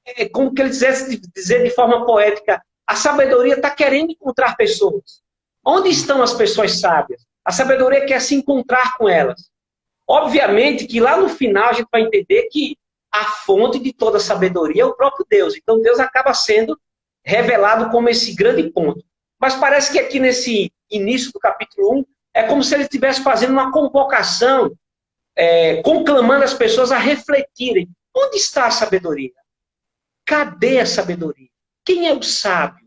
É como que ele quisesse dizer de forma poética, a sabedoria está querendo encontrar pessoas. Onde estão as pessoas sábias? A sabedoria quer se encontrar com elas. Obviamente que lá no final a gente vai entender que a fonte de toda a sabedoria é o próprio Deus. Então Deus acaba sendo revelado como esse grande ponto. Mas parece que aqui nesse início do capítulo 1, é como se ele estivesse fazendo uma convocação, conclamando as pessoas a refletirem. Onde está a sabedoria? Cadê a sabedoria? Quem é o sábio?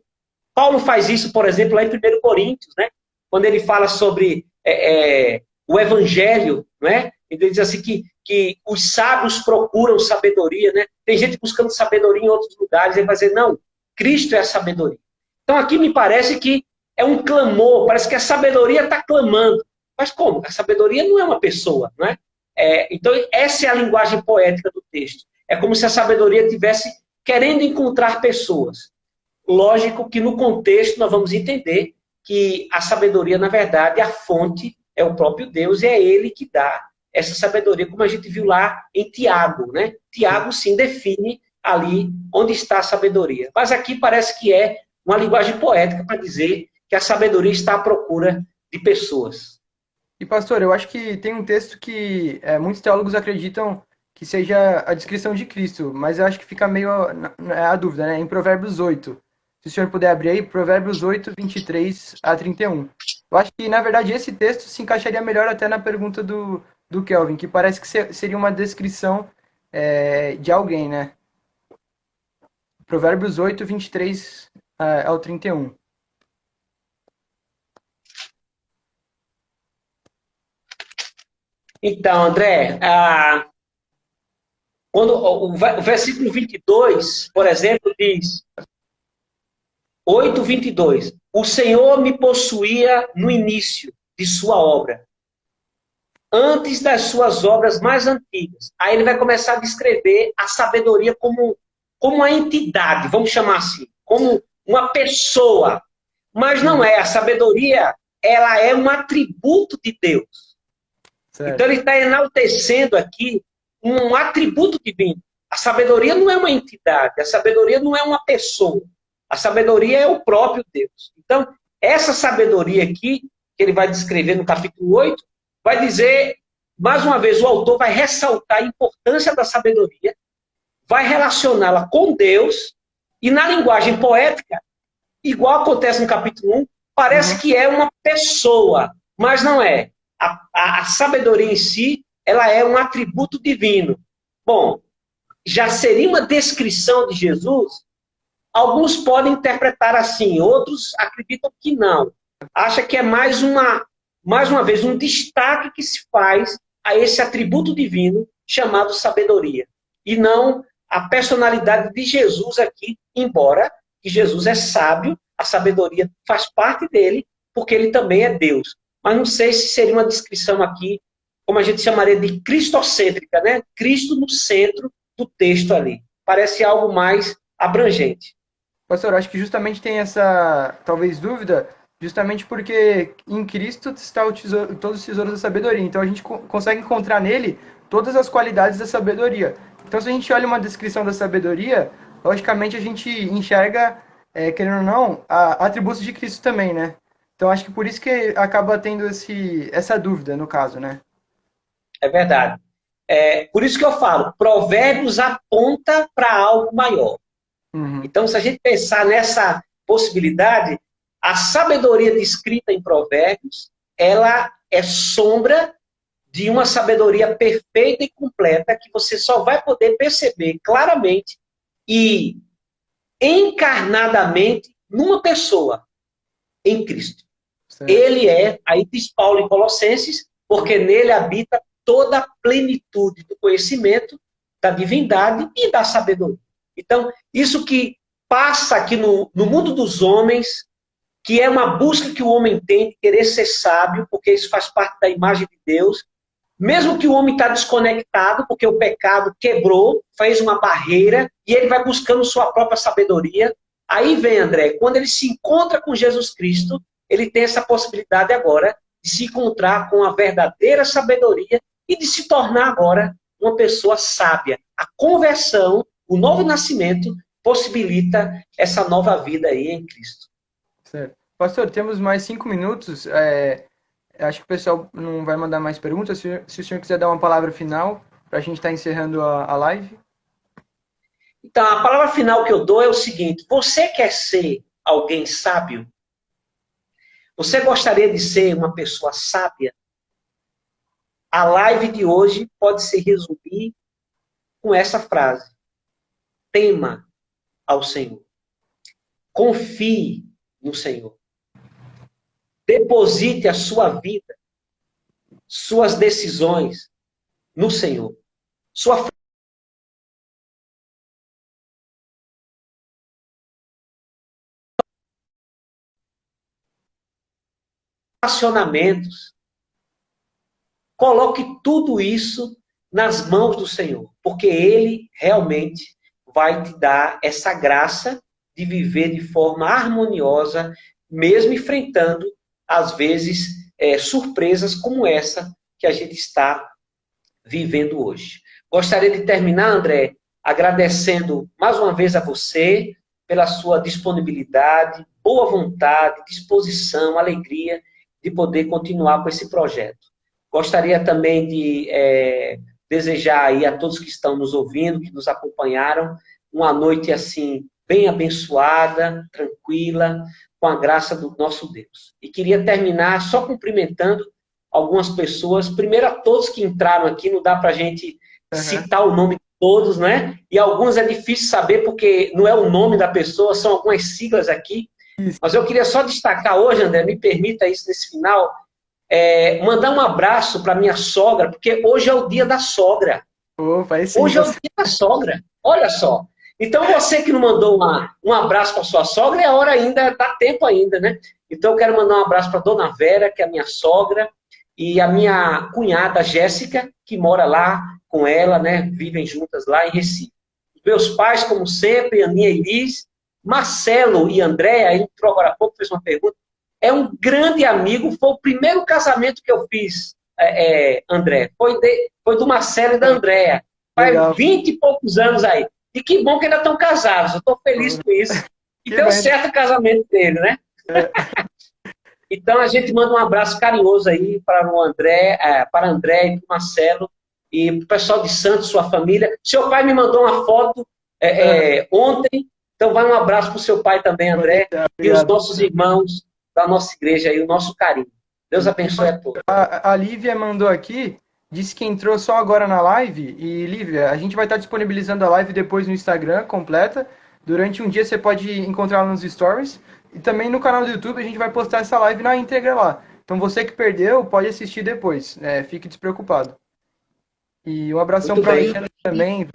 Paulo faz isso, por exemplo, lá em 1 Coríntios, né? Quando ele fala sobre o evangelho, né? Ele diz assim que os sábios procuram sabedoria, né? Tem gente buscando sabedoria em outros lugares, ele vai dizer, não, Cristo é a sabedoria. Então aqui me parece que é um clamor, parece que a sabedoria está clamando. Mas como? A sabedoria não é uma pessoa, não é? Então essa é a linguagem poética do texto. É como se a sabedoria estivesse querendo encontrar pessoas. Lógico que no contexto nós vamos entender que a sabedoria, na verdade, a fonte é o próprio Deus e é Ele que dá essa sabedoria, como a gente viu lá em Tiago, né? Tiago, sim, define ali onde está a sabedoria. Mas aqui parece que é uma linguagem poética para dizer que a sabedoria está à procura de pessoas. E, pastor, eu acho que tem um texto que muitos teólogos acreditam que seja a descrição de Cristo, mas eu acho que fica meio a dúvida, né? Em Provérbios 8. Se o senhor puder abrir aí, Provérbios 8, 23 a 31. Eu acho que, na verdade, esse texto se encaixaria melhor até na pergunta do Kelvin, que parece que seria uma descrição de alguém, né? Provérbios 8, 23 ao 31. Então, André, quando o versículo 22, por exemplo, diz 8, 22. O Senhor me possuía no início de sua obra, antes das suas obras mais antigas. Aí ele vai começar a descrever a sabedoria como uma entidade, vamos chamar assim, como uma pessoa. Mas não é. A sabedoria, ela é um atributo de Deus. Certo. Então ele está enaltecendo aqui um atributo divino. A sabedoria não é uma entidade, a sabedoria não é uma pessoa. A sabedoria é o próprio Deus. Então, essa sabedoria aqui, que ele vai descrever no capítulo 8, vai dizer, mais uma vez, o autor vai ressaltar a importância da sabedoria, vai relacioná-la com Deus, e na linguagem poética, igual acontece no capítulo 1, parece que é uma pessoa, mas não é. A sabedoria em si, ela é um atributo divino. Bom, já seria uma descrição de Jesus Alguns podem interpretar assim, outros acreditam que não. Acha que é mais uma vez, um destaque que se faz a esse atributo divino chamado sabedoria. E não a personalidade de Jesus aqui, embora que Jesus é sábio, a sabedoria faz parte dele, porque ele também é Deus. Mas não sei se seria uma descrição aqui, como a gente chamaria de cristocêntrica, né? Cristo no centro do texto ali. Parece algo mais abrangente. Pastor, acho que justamente tem essa, talvez, dúvida, justamente porque em Cristo está o tesouro, todos os tesouros da sabedoria. Então a gente consegue encontrar nele todas as qualidades da sabedoria. Então se a gente olha uma descrição da sabedoria, logicamente a gente enxerga, querendo ou não, atributos de Cristo também, né? Então acho que por isso que acaba tendo essa dúvida, no caso, né? É verdade. Por isso que eu falo, Provérbios aponta para algo maior. Uhum. Então, se a gente pensar nessa possibilidade, a sabedoria descrita em Provérbios, ela é sombra de uma sabedoria perfeita e completa que você só vai poder perceber claramente e encarnadamente numa pessoa, em Cristo. Certo. Ele é, aí diz Paulo em Colossenses, porque nele habita toda a plenitude do conhecimento, da divindade e da sabedoria. Então, isso que passa aqui no mundo dos homens, que é uma busca que o homem tem de querer ser sábio, porque isso faz parte da imagem de Deus, mesmo que o homem está desconectado, porque o pecado quebrou, fez uma barreira, e ele vai buscando sua própria sabedoria. Aí vem, André, quando ele se encontra com Jesus Cristo, ele tem essa possibilidade agora de se encontrar com a verdadeira sabedoria e de se tornar agora uma pessoa sábia. A conversão, o novo nascimento, possibilita essa nova vida aí em Cristo. Certo. Pastor, temos mais 5 minutos. Acho que o pessoal não vai mandar mais perguntas. Se o senhor quiser dar uma palavra final, para a gente estar encerrando a live. Então, a palavra final que eu dou é o seguinte: você quer ser alguém sábio? Você gostaria de ser uma pessoa sábia? A live de hoje pode se resumir com essa frase: tema ao Senhor. Confie no Senhor. Deposite a sua vida, suas decisões no Senhor. Sua relacionamentos. Coloque tudo isso nas mãos do Senhor, porque Ele realmente vai te dar essa graça de viver de forma harmoniosa, mesmo enfrentando, às vezes, surpresas como essa que a gente está vivendo hoje. Gostaria de terminar, André, agradecendo mais uma vez a você pela sua disponibilidade, boa vontade, disposição, alegria de poder continuar com esse projeto. Gostaria também de desejar aí a todos que estão nos ouvindo, que nos acompanharam, uma noite assim, bem abençoada, tranquila, com a graça do nosso Deus. E queria terminar só cumprimentando algumas pessoas, primeiro a todos que entraram aqui, não dá para a gente citar o nome de todos, né? E alguns é difícil saber porque não é o nome da pessoa, são algumas siglas aqui. Isso. Mas eu queria só destacar hoje, André, me permita isso nesse final, mandar um abraço para minha sogra, porque hoje é o dia da sogra. Hoje é o dia da sogra, olha só. Então você que não mandou um abraço para sua sogra, é hora ainda, dá tempo ainda, né? Então eu quero mandar um abraço para Dona Vera, que é a minha sogra, e a minha cunhada Jéssica, que mora lá com ela, né? Vivem juntas lá em Recife. Os meus pais, como sempre, Aninha e Liz, Marcelo e Andréa, ele entrou agora há pouco, fez uma pergunta, é um grande amigo, foi o primeiro casamento que eu fiz, André, foi do Marcelo e da Andréa, faz 20 e poucos anos aí. E que bom que ainda estão casados, eu estou feliz com isso. E deu certo o casamento dele, né? Então a gente manda um abraço carinhoso aí para o André, para André e para o Marcelo, e para o pessoal de Santos, sua família. Seu pai me mandou uma foto ontem, então vai um abraço para o seu pai também, André, e os nossos irmãos da nossa igreja aí, o nosso carinho. Deus abençoe a todos. A Lívia mandou aqui, disse que entrou só agora na live, e Lívia, a gente vai estar disponibilizando a live depois no Instagram, completa, Durante um dia você pode encontrar nos stories. E também no canal do YouTube a gente vai postar essa live na íntegra lá. Então você que perdeu, pode assistir depois. Fique despreocupado. E um abração Muito para a bem. Alexandre também,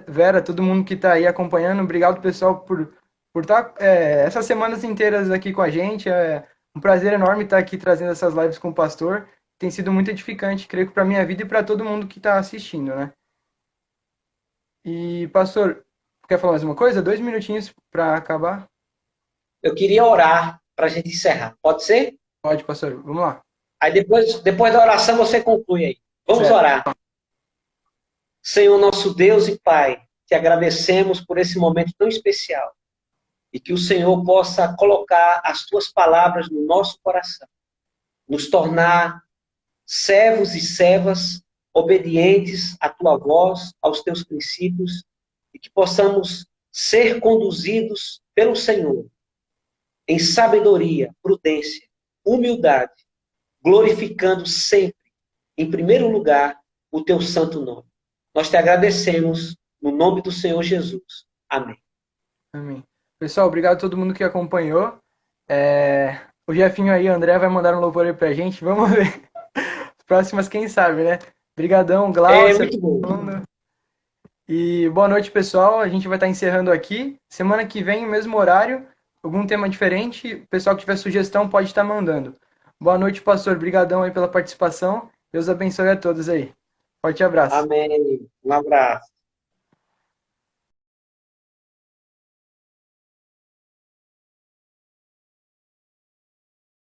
Vera, todo mundo que está aí acompanhando. Obrigado, pessoal, por estar essas semanas inteiras aqui com a gente. É um prazer enorme estar aqui trazendo essas lives com o pastor. Tem sido muito edificante, creio que para a minha vida e para todo mundo que está assistindo, né? E, pastor, quer falar mais uma coisa? 2 minutinhos para acabar? Eu queria orar para a gente encerrar. Pode ser? Pode, pastor. Vamos lá. Aí depois da oração você conclui aí. Vamos Certo. orar. Senhor nosso Deus e Pai, te agradecemos por esse momento tão especial. E que o Senhor possa colocar as tuas palavras no nosso coração. Nos tornar servos e servas obedientes à tua voz, aos teus princípios, e que possamos ser conduzidos pelo Senhor em sabedoria, prudência, humildade, glorificando sempre, em primeiro lugar, o teu santo nome. Nós te agradecemos no nome do Senhor Jesus. Amém. Amém. Pessoal, obrigado a todo mundo que acompanhou. O Jefinho aí, o André, vai mandar um louvor aí pra gente. Vamos ver. As próximas, quem sabe, né? Obrigadão, É Glaucia. muito bom. E boa noite, pessoal. A gente vai estar encerrando aqui. Semana que vem, mesmo horário, algum tema diferente. O pessoal que tiver sugestão pode estar mandando. Boa noite, pastor. Obrigadão aí pela participação. Deus abençoe a todos aí. Forte abraço. Amém. Um abraço.